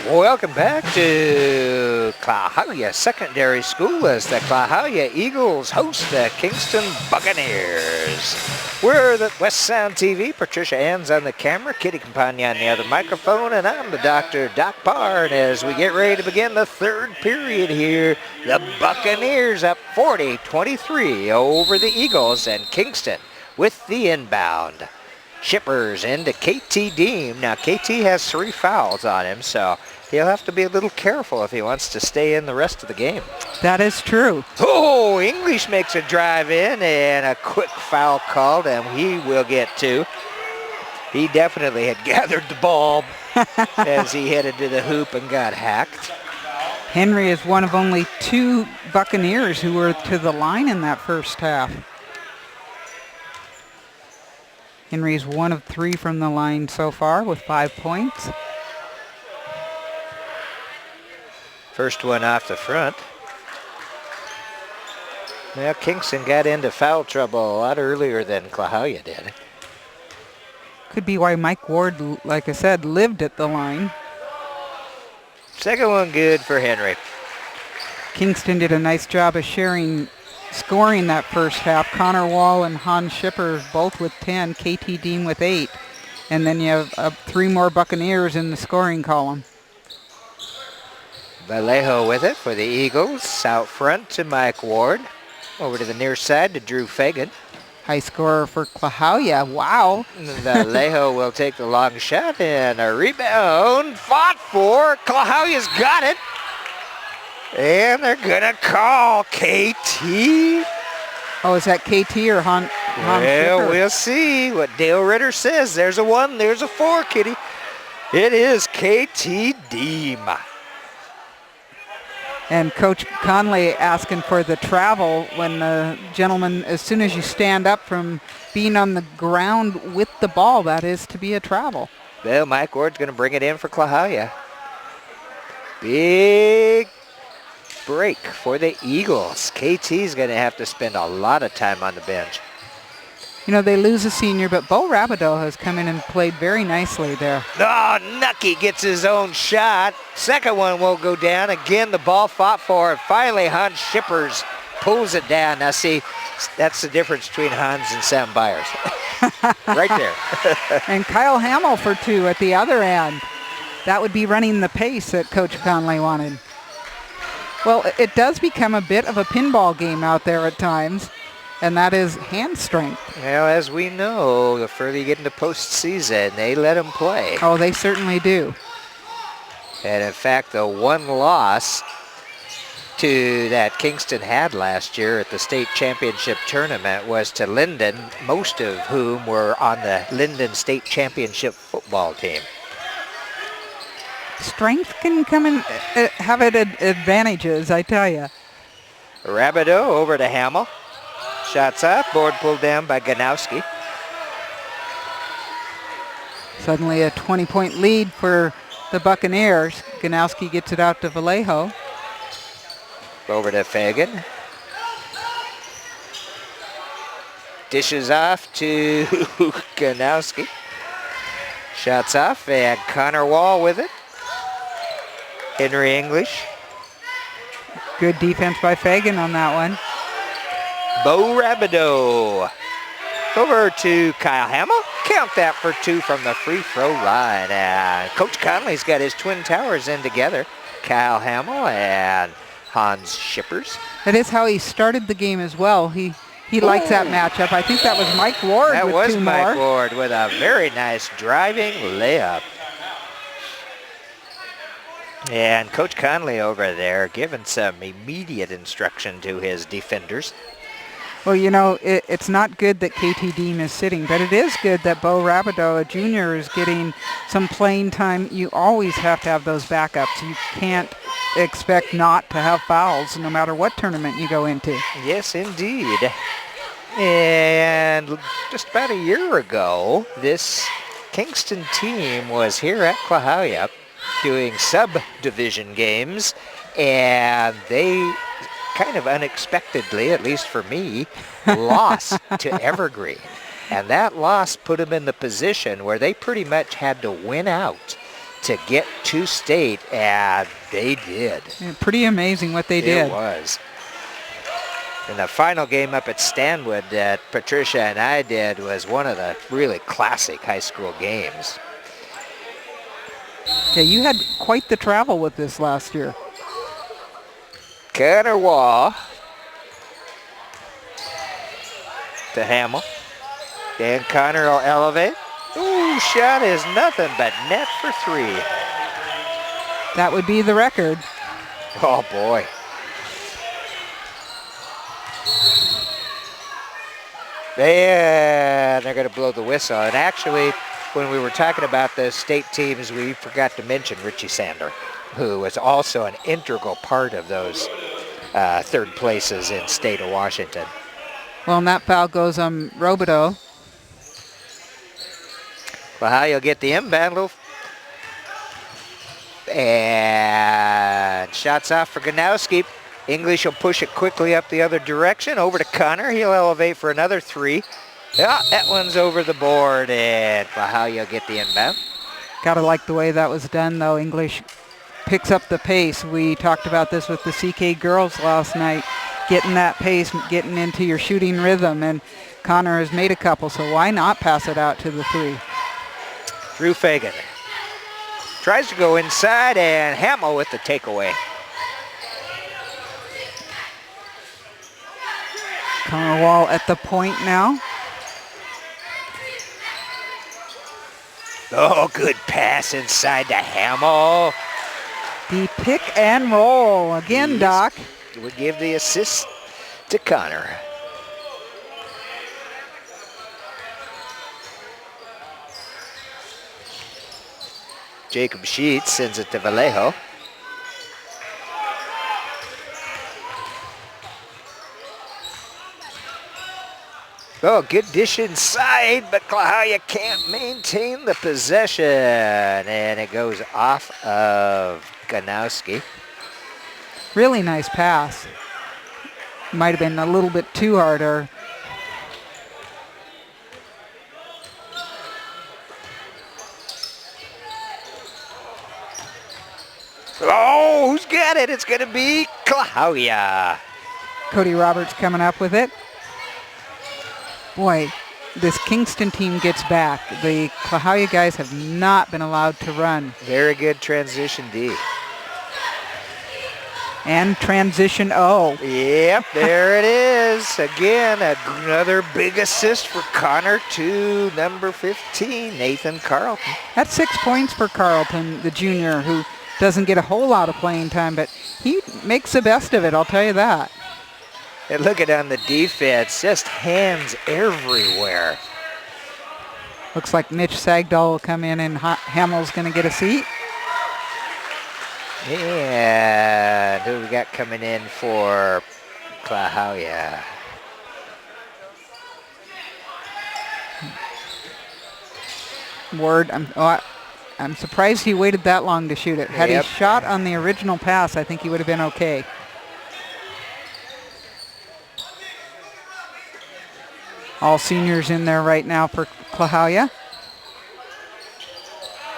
Welcome back to Klahowya Secondary School as the Klahowya Eagles host the Kingston Buccaneers. We're the West Sound TV. Patricia Ann's on the camera, Kitty Campagna on the other microphone, and I'm the Dr. Doc Parr. And as we get ready to begin the third period here, the Buccaneers up 40-23 over the Eagles, and Kingston with the inbound. Shippers into KT Deem. Now, KT has 3 fouls on him, so he'll have to be a little careful if he wants to stay in the rest of the game. That is true. Oh, English makes a drive in and a quick foul called, and he will get 2. He definitely had gathered the ball as he headed to the hoop and got hacked. Henry is one of only 2 Buccaneers who were to the line in that first half. Henry's 1 of 3 from the line so far with 5 points. First one off the front. Well, Kingston got into foul trouble a lot earlier than Klahowya did. Could be why Mike Ward, like I said, lived at the line. Second one good for Henry. Kingston did a nice job of scoring that first half. Connor Wall and Hans Schipper both with 10, KT Dean with 8. And then you have 3 more Buccaneers in the scoring column. Vallejo with it for the Eagles. Out front to Mike Ward. Over to the near side to Drew Fagan. High scorer for Klahowya. Wow. Vallejo will take the long shot and a rebound. Fought for. Klahowya's got it. And they're going to call KT. Oh, is that KT or Han? Well, we'll see what Dale Ritter says. There's a 1, there's a 4, Kitty. It is KT Deem. And Coach Conley asking for the travel when the gentleman, as soon as you stand up from being on the ground with the ball, that is to be a travel. Well, Mike Ward's going to bring it in for Klahowya. Big break for the Eagles. KT's going to have to spend a lot of time on the bench. You know, they lose a senior, but Bo Rabideau has come in and played very nicely there. Oh, Nucky gets his own shot. Second one won't go down. Again, the ball fought for. And finally, Hans Schippers pulls it down. Now, see, that's the difference between Hans and Sam Byers. Right there. And Kyle Hamill for 2 at the other end. That would be running the pace that Coach Conley wanted. Well, it does become a bit of a pinball game out there at times, and that is hand strength. Well, as we know, the further you get into postseason, they let them play. Oh, they certainly do. And in fact, the one loss to that Kingston had last year at the state championship tournament was to Linden, most of whom were on the Linden State Championship football team. Strength can come and have it advantages, I tell you. Rabideau over to Hamill. Shots off, board pulled down by Ganowski. Suddenly a 20-point lead for the Buccaneers. Ganowski gets it out to Vallejo. Over to Fagan. Dishes off to Ganowski. Shots off, and Connor Wall with it. Henry English. Good defense by Fagan on that one. Bo Rabideau. Over to Kyle Hamill. Count that for 2 from the free throw line. And Coach Conley's got his Twin Towers in together. Kyle Hamill and Hans Schippers. That is how he started the game as well. He likes that matchup. I think that was Mike Ward that with was 2 Mike more. Ward with a very nice driving layup. And Coach Conley over there giving some immediate instruction to his defenders. Well, you know, it's not good that KT Dean is sitting, but it is good that Bo Rabideau, a junior, is getting some playing time. You always have to have those backups. You can't expect not to have fouls no matter what tournament you go into. Yes, indeed. And just about a year ago, this Kingston team was here at Klahowya doing subdivision games, and they kind of unexpectedly, at least for me, lost to Evergreen. And that loss put them in the position where they pretty much had to win out to get to state, and they did. Yeah, pretty amazing what they did. It was. And the final game up at Stanwood that Patricia and I did was one of the really classic high school games. Yeah, you had quite the travel with this last year. Connor Wall to Hamill. And Connor will elevate. Ooh, shot is nothing but net for 3. That would be the record. Oh, boy. And they're going to blow the whistle. And actually, when we were talking about the state teams, we forgot to mention Richie Sander, who was also an integral part of those third places in state of Washington. Well, and that foul goes on Robideau. Klahowya will get the inbound. And shots off for Ganowski. English will push it quickly up the other direction. Over to Connor. He'll elevate for another 3. Yeah, that one's over the board, and Klahowya will get the inbound. Gotta like the way that was done, though. English picks up the pace. We talked about this with the CK girls last night. Getting that pace, getting into your shooting rhythm, and Connor has made a couple, so why not pass it out to the 3? Drew Fagan tries to go inside, and Hamill with the takeaway. Connor Wall at the point now. Oh, good pass inside to Hamill. The pick and roll again, Doc. We give the assist to Connor. Jacob Sheets sends it to Vallejo. Oh, good dish inside, but Klahowya can't maintain the possession. And it goes off of Ganowski. Really nice pass. Might have been a little bit too hard. Or oh, who's got it? It's going to be Klahowya. Cody Roberts coming up with it. Boy, this Kingston team gets back. The Klahowya guys have not been allowed to run. Very good transition D. And transition O. Yep, there it is. Again, another big assist for Connor to number 15, Nathan Carlton. That's 6 points for Carlton, the junior, who doesn't get a whole lot of playing time, but he makes the best of it, I'll tell you that. And look at on the defense, just hands everywhere. Looks like Mitch Sagdahl will come in and Hamill's going to get a seat. And who we got coming in for Klahowya? Ward, I'm surprised he waited that long to shoot it. Had he shot on the original pass, I think he would have been okay. All seniors in there right now for Klahowya.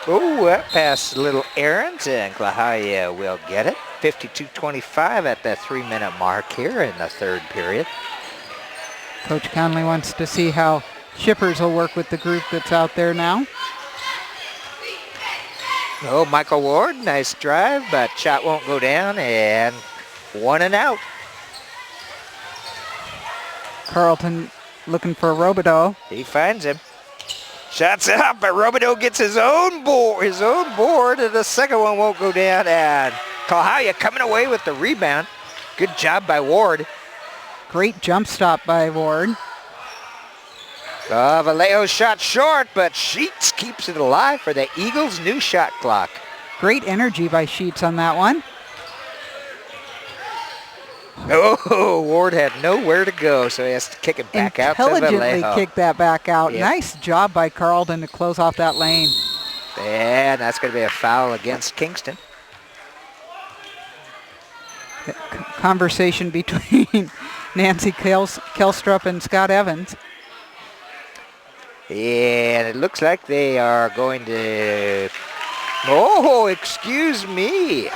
Oh, that pass a little errant, and Klahowya will get it. 52-25 at the 3-minute mark here in the third period. Coach Conley wants to see how Shippers will work with the group that's out there now. Oh, Michael Ward, nice drive, but shot won't go down, and 1 and out. Carlton looking for Robideau. He finds him. Shots up, but Robideau gets his own board, and the second one won't go down. And Klahowya coming away with the rebound. Good job by Ward. Great jump stop by Ward. Vallejo's shot short, but Sheets keeps it alive for the Eagles' new shot clock. Great energy by Sheets on that one. Oh, Ward had nowhere to go, so he has to kick it back out to Vallejo. Intelligently kicked that back out. Yep. Nice job by Carlton to close off that lane. And that's going to be a foul against Kingston. The conversation between Nancy Kelstrup and Scott Evans. And it looks like they are going to Oh, excuse me.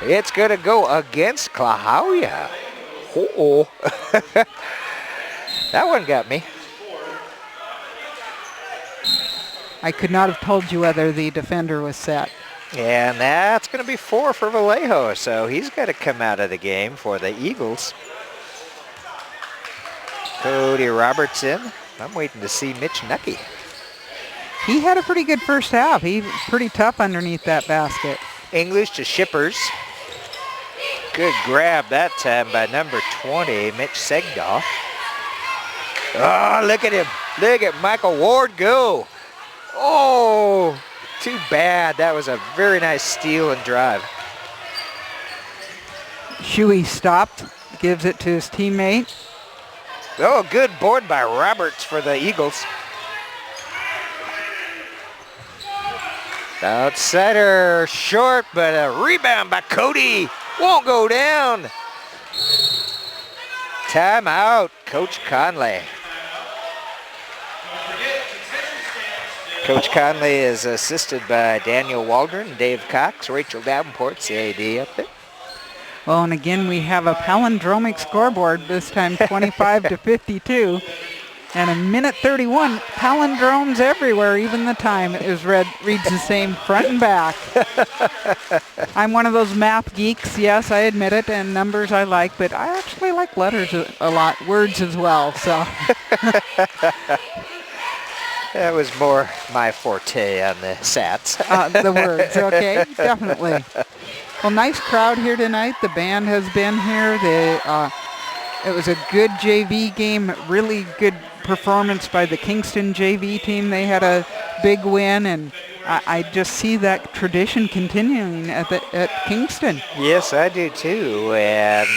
It's going to go against Klahowya. Uh-oh. That one got me. I could not have told you whether the defender was set. And that's going to be 4 for Vallejo, so he's got to come out of the game for the Eagles. Cody Robertson. I'm waiting to see Mitch Nucky. He had a pretty good first half. He was pretty tough underneath that basket. English to Shippers. Good grab that time by number 20, Mitch Segdoff. Oh, look at him. Look at Michael Ward go. Oh, too bad. That was a very nice steal and drive. Shuey stopped, gives it to his teammate. Oh, good board by Roberts for the Eagles. Outsider short, but a rebound by Cody. Won't go down. Timeout, Coach Conley. Coach Conley is assisted by Daniel Waldron, Dave Cox, Rachel Davenport's the AD up there. Well, and again, we have a palindromic scoreboard, this time 25 to 52. And a minute 31, palindromes everywhere, even the time is reads the same front and back. I'm one of those math geeks, yes, I admit it, and numbers I like, but I actually like letters a lot, words as well, so. That was more my forte on the sats. The words, okay, definitely. Well, nice crowd here tonight. The band has been here. It was a good JV game, really good performance by the Kingston JV team. They had a big win, and I just see that tradition continuing at Kingston. Yes, I do too, and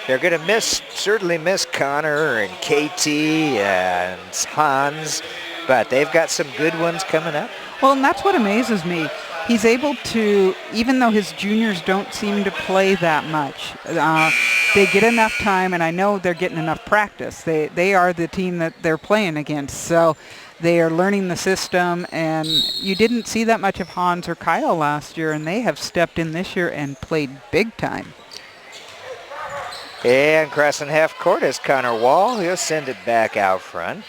they're going to certainly miss Connor and KT and Hans, but they've got some good ones coming up. Well, and that's what amazes me. He's able to, even though his juniors don't seem to play that much, they get enough time, and I know they're getting enough practice. They are the team that they're playing against, so they are learning the system, and you didn't see that much of Hans or Kyle last year, and they have stepped in this year and played big time. And crossing half court is Connor Wall. He'll send it back out front.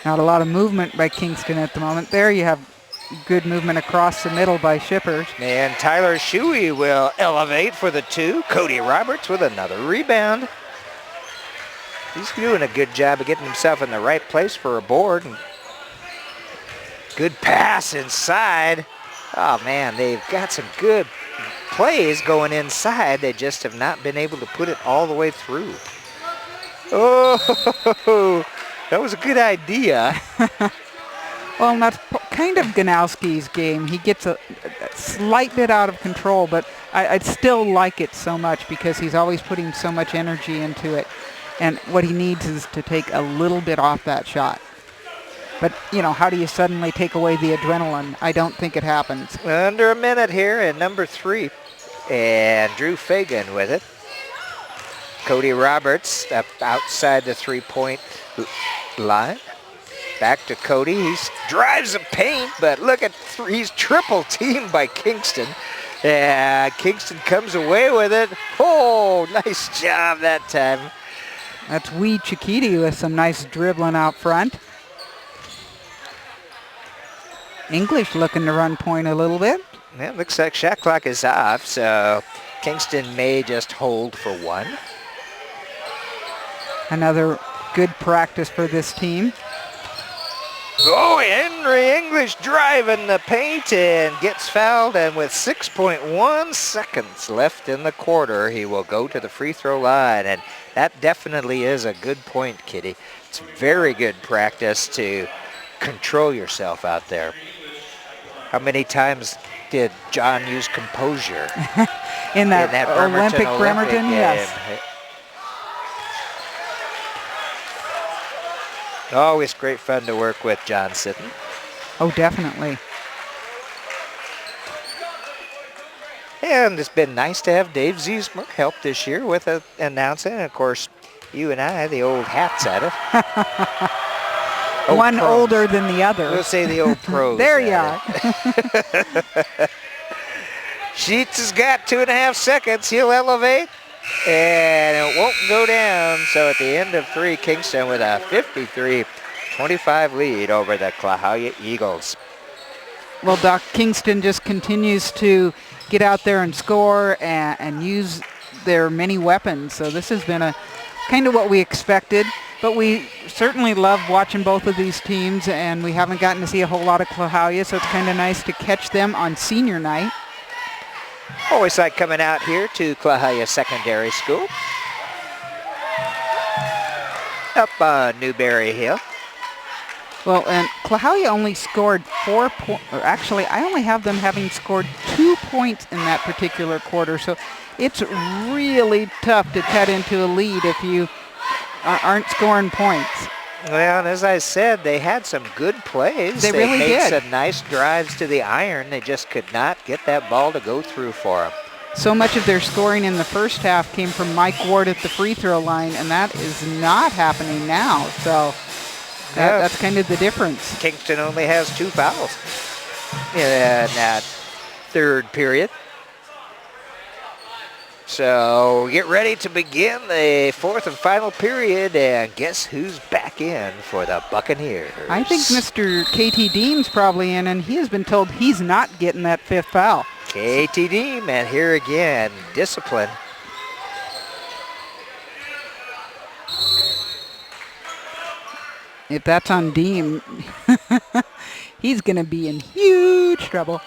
Not a lot of movement by Kingston at the moment. There you have good movement across the middle by Shippers. And Tyler Shuey will elevate for the 2. Cody Roberts with another rebound. He's doing a good job of getting himself in the right place for a board. And good pass inside. Oh man, they've got some good plays going inside. They just have not been able to put it all the way through. Oh, that was a good idea. Well, that's kind of Ganowski's game. He gets a slight bit out of control, but I still like it so much because he's always putting so much energy into it. And what he needs is to take a little bit off that shot. But, you know, how do you suddenly take away the adrenaline? I don't think it happens. Under a minute here at number 3. And Drew Fagan with it. Cody Roberts up outside the three-point line. Back to Cody. He drives the paint, but look at he's triple teamed by Kingston. Yeah, Kingston comes away with it. Oh, nice job that time. That's Wee Chikiti with some nice dribbling out front. English looking to run point a little bit. Yeah, looks like shot clock is off, so Kingston may just hold for 1. Another good practice for this team. Oh, Henry English driving the paint and gets fouled, and with 6.1 seconds left in the quarter, he will go to the free throw line, and that definitely is a good point, Kitty. It's very good practice to control yourself out there. How many times did John use composure? in that Olympic Bremerton, game? Yes. Always great fun to work with John Sitten. Oh, definitely. And it's been nice to have Dave Ziesmer help this year with announcing. And of course, you and I, the old hats at it. Oh, one pros. older than the other. We'll say the old pros. There you are. Sheets has got 2.5 seconds. He'll elevate, and it won't go down. So at the end of 3, Kingston with a 53-25 lead over the Klahowya Eagles. Well, Doc, Kingston just continues to get out there and score and use their many weapons. So this has been a kind of what we expected. But we certainly love watching both of these teams, and we haven't gotten to see a whole lot of Klahowya, so it's kind of nice to catch them on senior night. Always like coming out here to Klahowya Secondary School. Up on Newberry Hill. Well, and Klahowya only scored 4 points, or actually I only have them having scored 2 points in that particular quarter, so it's really tough to cut into a lead if you aren't scoring points. Well, and as I said, they had some good plays. They really made did. some nice drives to the iron. They just could not get that ball to go through for them. So much of their scoring in the first half came from Mike Ward at the free throw line, and that is not happening now. So that's kind of the difference. Kingston only has 2 fouls in that third period. So get ready to begin the 4th and final period, and guess who's back in for the Buccaneers? I think Mr. KT Deem's probably in, and he has been told he's not getting that 5th foul. KT Deem, and here again, discipline. If that's on Deem, he's going to be in huge trouble.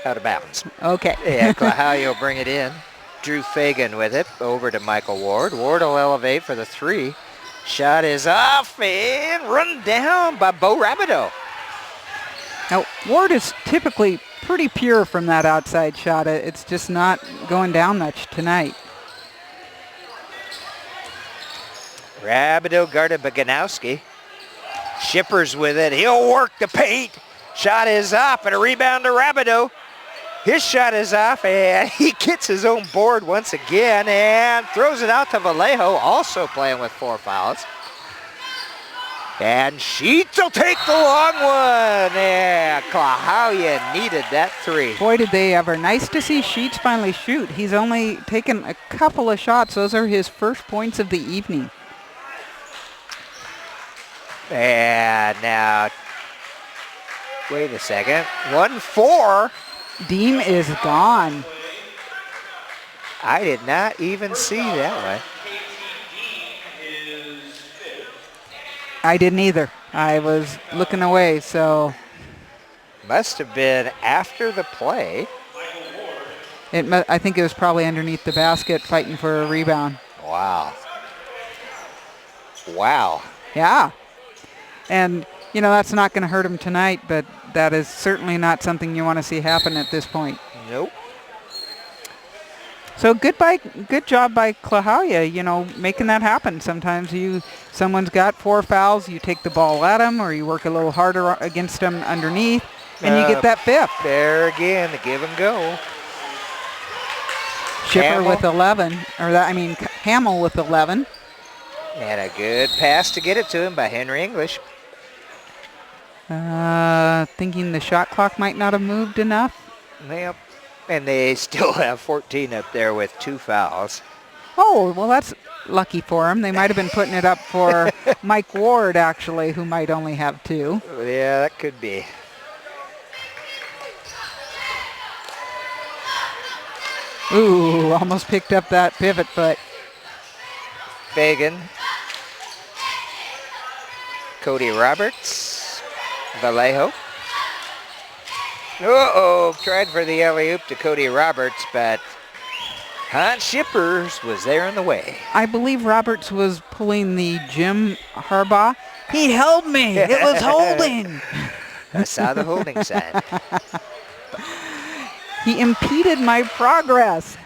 Out of bounds. Okay. Yeah, Klahowya will bring it in. Drew Fagan with it over to Michael Ward. Ward will elevate for the 3. Shot is off and run down by Bo Rabideau. Now, Ward is typically pretty pure from that outside shot. It's just not going down much tonight. Rabideau guarded by Ganowski. Shippers with it. He'll work the paint. Shot is off and a rebound to Rabideau. His shot is off, and he gets his own board once again and throws it out to Vallejo, also playing with 4 fouls. And Sheets will take the long one. Yeah, Klahowya needed that 3. Boy, did they ever. Nice to see Sheets finally shoot. He's only taken a couple of shots. Those are his first points of the evening. And now, wait a second, 1-4. Deem is gone. I did not even see that one. I didn't either. I was looking away, so. Must have been after the play. I think it was probably underneath the basket fighting for a rebound. Wow. Wow. Yeah. And, you know, that's not going to hurt him tonight, but that is certainly not something you want to see happen at this point. Nope. So good job by Klahowya, you know, making that happen. Sometimes someone's got 4 fouls, you take the ball at them, or you work a little harder against them underneath, and you get that 5th. There again, the give and go. Schiffer with 11, Hamill with 11. And a good pass to get it to him by Henry English. Thinking the shot clock might not have moved enough. Yep. And they still have 14 up there with 2 fouls. Oh, well, that's lucky for him. They might have been putting it up for Mike Ward, actually, who might only have 2. Yeah, that could be. Ooh, almost picked up that pivot foot. Fagan. Cody Roberts. Vallejo. Uh-oh, tried for the alley-oop to Cody Roberts, but Hans Shippers was there in the way. I believe Roberts was pulling the Jim Harbaugh. He held me. It was holding. I saw the holding sign. He impeded my progress.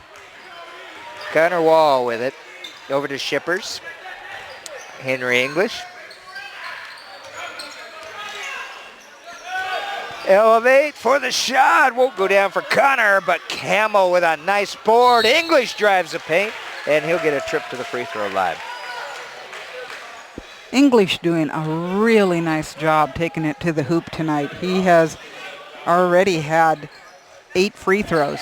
Connor Wall with it. Over to Shippers. Henry English. Elevate for the shot. Won't go down for Connor, but Camel with a nice board. English drives the paint, and he'll get a trip to the free throw line. English doing a really nice job taking it to the hoop tonight. He has already had 8 free throws.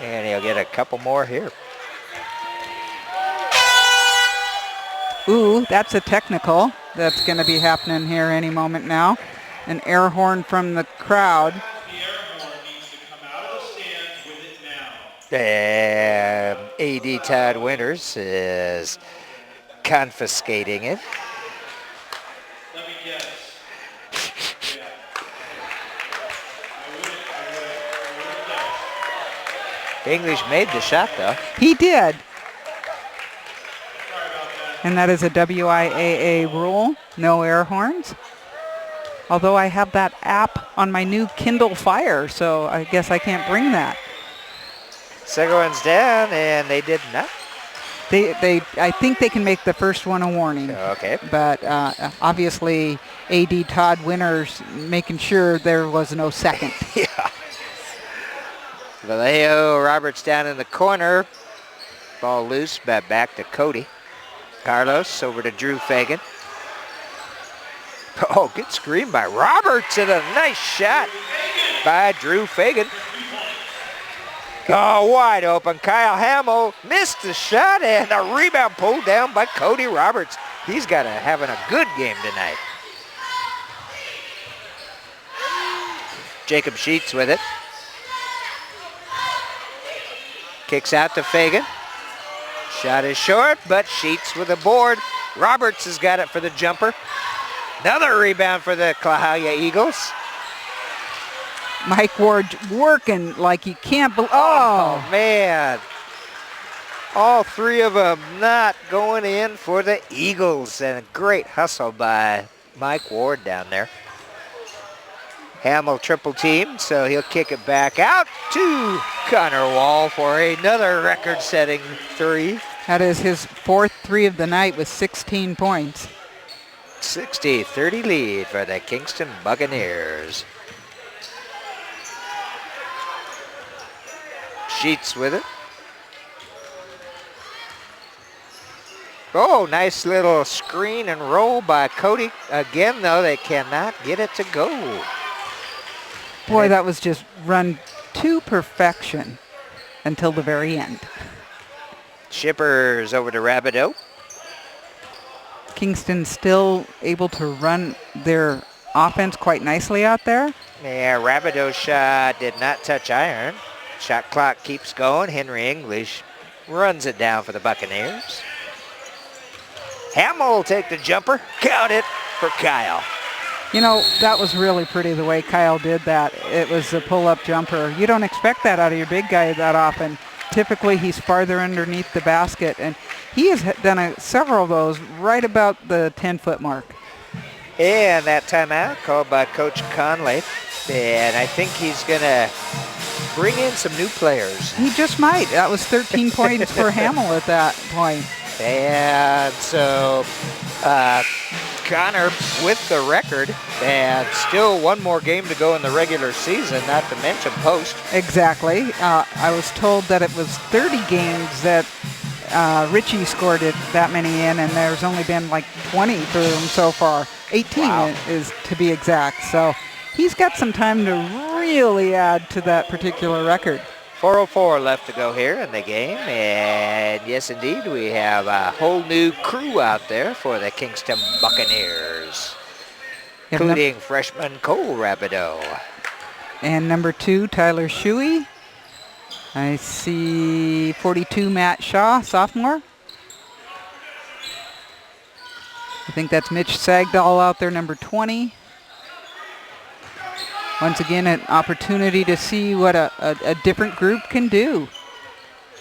And he'll get a couple more here. Ooh, that's a technical that's going to be happening here any moment now. An air horn from the crowd. The air horn needs to come out of the stands with it now. And AD Todd Winters is confiscating it. Let me guess. Yeah. I would guess. English made the shot, though. He did. Sorry about that. And that is a WIAA rule, no air horns. Although I have that app on my new Kindle Fire, so I guess I can't bring that. Second one's down, and they did not. I think they can make the first one a warning. Okay. But obviously, AD Todd Winters making sure there was no second. Yeah. Vallejo Roberts down in the corner. Ball loose, but back to Cody. Carlos over to Drew Fagan. Oh, good screen by Roberts and a nice shot by Drew Fagan. Oh, wide open. Kyle Hamill missed the shot and a rebound pulled down by Cody Roberts. He's having a good game tonight. Jacob Sheets with it. Kicks out to Fagan. Shot is short, but Sheets with a board. Roberts has got it for the jumper. Another rebound for the Klahowya Eagles. Mike Ward working like you can't believe. Oh, man. All three of them not going in for the Eagles. And a great hustle by Mike Ward down there. Hamill triple team, so he'll kick it back out to Connor Wall for another record-setting three. That is his 4th three of the night with 16 points. 60-30 lead for the Kingston Buccaneers. Sheets with it. Oh, nice little screen and roll by Cody. Again, though, they cannot get it to go. Boy, that was just run to perfection until the very end. Shippers over to Rabideau. Kingston still able to run their offense quite nicely out there. Yeah, Rabideau's shot did not touch iron. Shot clock keeps going. Henry English runs it down for the Buccaneers. Hamill will take the jumper. Count it for Kyle. You know, that was really pretty the way Kyle did that. It was a pull-up jumper. You don't expect that out of your big guy that often. Typically, he's farther underneath the basket, and he has done several of those right about the 10-foot mark. And that timeout called by Coach Conley. And I think he's going to bring in some new players. He just might. That was 13 points for Hamill at that point. And so Connor with the record, and still one more game to go in the regular season, not to mention post. Exactly. I was told that it was 30 games that Richie scored it that many in, and there's only been like 20 for him so far. 18 Wow. is to be exact. So he's got some time to really add to that particular record. 4:04 left to go here in the game, and yes, indeed, we have a whole new crew out there for the Kingston Buccaneers, including freshman Cole Rabideau. And number 2, Tyler Shuey. I see 42, Matt Shaw, sophomore. I think that's Mitch Sagdahl out there, number 20. Once again, an opportunity to see what a different group can do.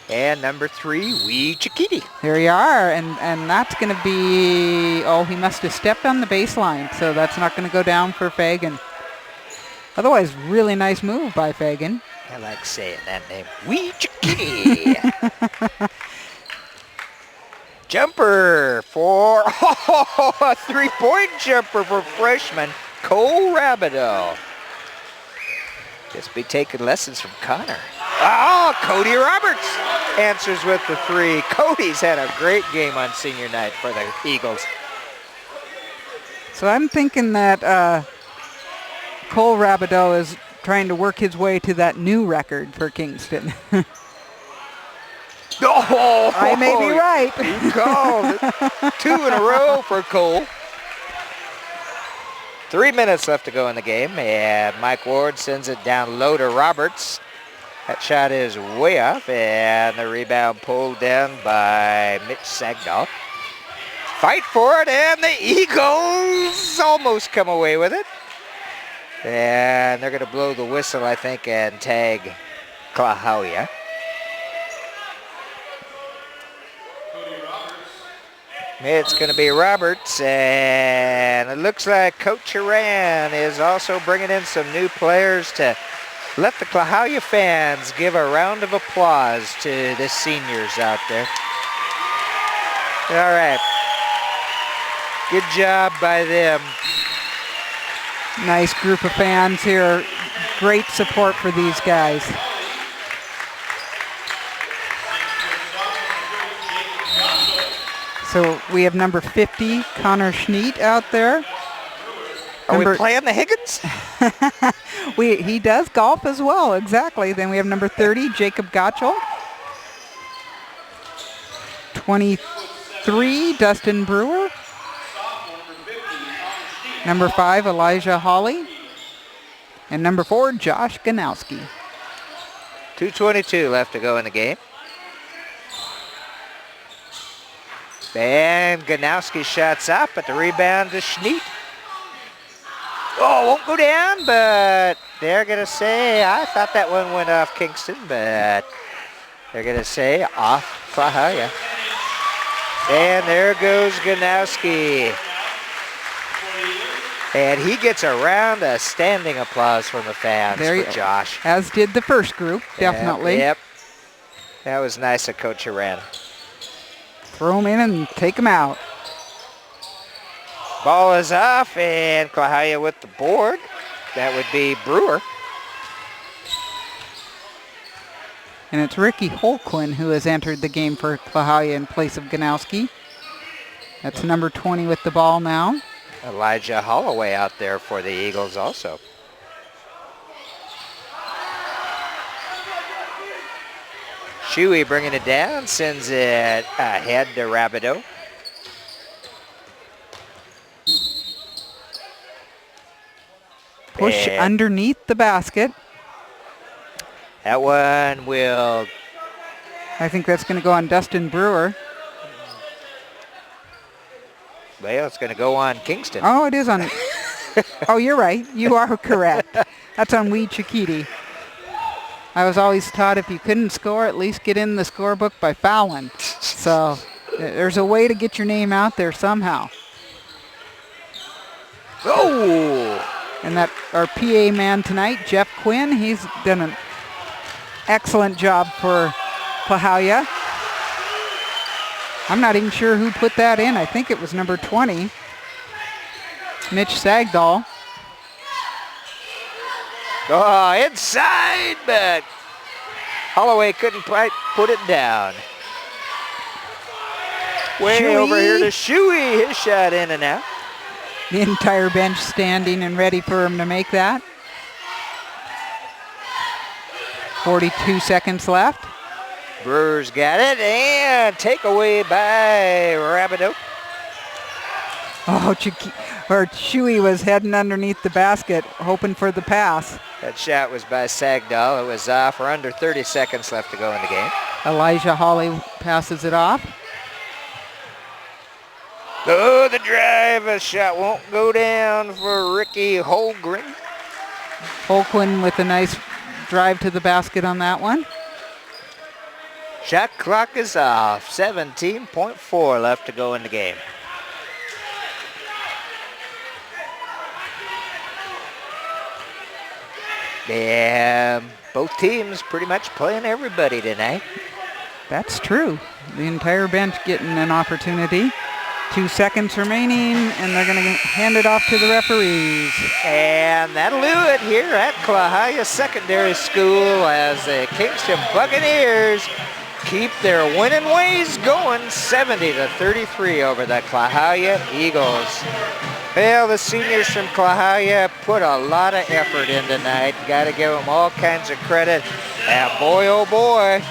And number 3, Wee Chikiti. There you are, and that's going to be, oh, he must have stepped on the baseline, so that's not going to go down for Fagan. Otherwise, really nice move by Fagan. I like saying that name. Wee Chikiti. Jumper for, a three-point jumper for freshman Cole Rabideau. Just be taking lessons from Connor. Oh, Cody Roberts answers with the 3. Cody's had a great game on senior night for the Eagles. So I'm thinking that Cole Rabideau is trying to work his way to that new record for Kingston. Oh, I may be right. You called it. 2 in a row for Cole. 3 minutes left to go in the game, and Mike Ward sends it down low to Roberts. That shot is way off, and the rebound pulled down by Mitch Sagdahl. Fight for it, and the Eagles almost come away with it. And they're going to blow the whistle, I think, and tag Klahowya. It's going to be Roberts, and it looks like Coach Iran is also bringing in some new players to let the Klahowya fans give a round of applause to the seniors out there. All right. Good job by them. Nice group of fans here. Great support for these guys. So we have number 50, Connor Schneet out there. Are we playing the Higgins? He does golf as well, exactly. Then we have number 30, Jacob Gottschall. 23, Dustin Brewer. Number 5, Elijah Hawley. And number 4, Josh Ganowski. 2:22 left to go in the game. And Ganowski shots up, but the rebound to Schneet. Oh, won't go down, but they're going to say, I thought that one went off Kingston, but they're going to say off Klahowya. And there goes Ganowski. And he gets a round of standing applause from the fans for Josh. As did the first group, definitely. Yep. That was nice of Coach Iran. Throw him in and take him out. Ball is off, and Klahowya with the board. That would be Brewer. And it's Ricky Holquin who has entered the game for Klahowya in place of Ganowski. That's number 20 with the ball now. Elijah Holloway out there for the Eagles also. Shuey bringing it down, sends it ahead to Rabideau. Push underneath the basket. That one will... I think that's going to go on Dustin Brewer. Well, it's going to go on Kingston. Oh, it is on... Oh, you're right. You are correct. That's on Wee Chikiti. I was always taught if you couldn't score, at least get in the scorebook by fouling. So there's a way to get your name out there somehow. Oh! And that our PA man tonight, Jeff Quinn, he's done an excellent job for Klahowya. I'm not even sure who put that in. I think it was number 20, Mitch Sagdahl. Oh, inside, but Holloway couldn't quite put it down. Way Shuey. over here to Shuey. His shot in and out. The entire bench standing and ready for him to make that. 42 seconds left. Brewer's got it, and takeaway by Rabideau. Oh, Shuey was heading underneath the basket, hoping for the pass. That shot was by Sagdahl. It was off. We're under 30 seconds left to go in the game. Elijah Hawley passes it off. Oh, the drive. A shot won't go down for Ricky Holgren. Holquin with a nice drive to the basket on that one. Shot clock is off. 17.4 left to go in the game. Yeah, both teams pretty much playing everybody tonight. That's true. The entire bench getting an opportunity. 2 seconds remaining, and they're going to hand it off to the referees. And that'll do it here at Klahowya Secondary School as the Kingston Buccaneers keep their winning ways going, 70-33 over the Klahowya Eagles. Well, the seniors from Klahowya put a lot of effort in tonight. Got to give them all kinds of credit. And boy, oh boy,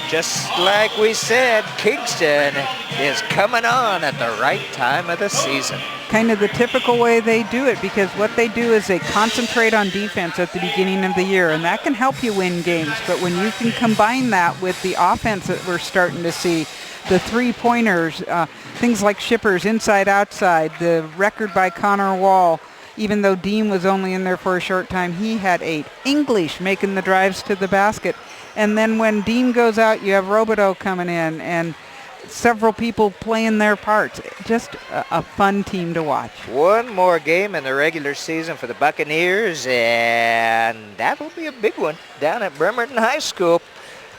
just like we said, Kingston is coming on at the right time of the season. Kind of the typical way they do it, because what they do is they concentrate on defense at the beginning of the year, and that can help you win games. But when you can combine that with the offense that we're starting to see, the three-pointers, things like shippers, inside, outside, the record by Connor Wall, even though Dean was only in there for a short time, he had 8. English making the drives to the basket. And then when Dean goes out, you have Robideau coming in, and several people playing their parts. Just a fun team to watch. One more game in the regular season for the Buccaneers, and that'll be a big one down at Bremerton High School.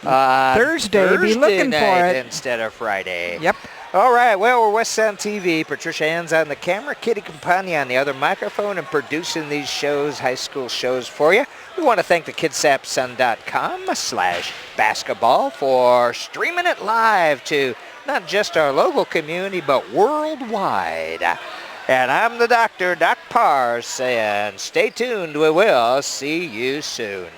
Thursday, be looking for it. Instead of Friday. Yep. All right, well, we're West Sound TV. Patricia Ann's on the camera, Kitty Campagna on the other microphone, and producing these shows, high school shows for you. We want to thank the kidsapsun.com/basketball for streaming it live to not just our local community, but worldwide. And I'm the doctor, Doc Parr, saying stay tuned. We will see you soon.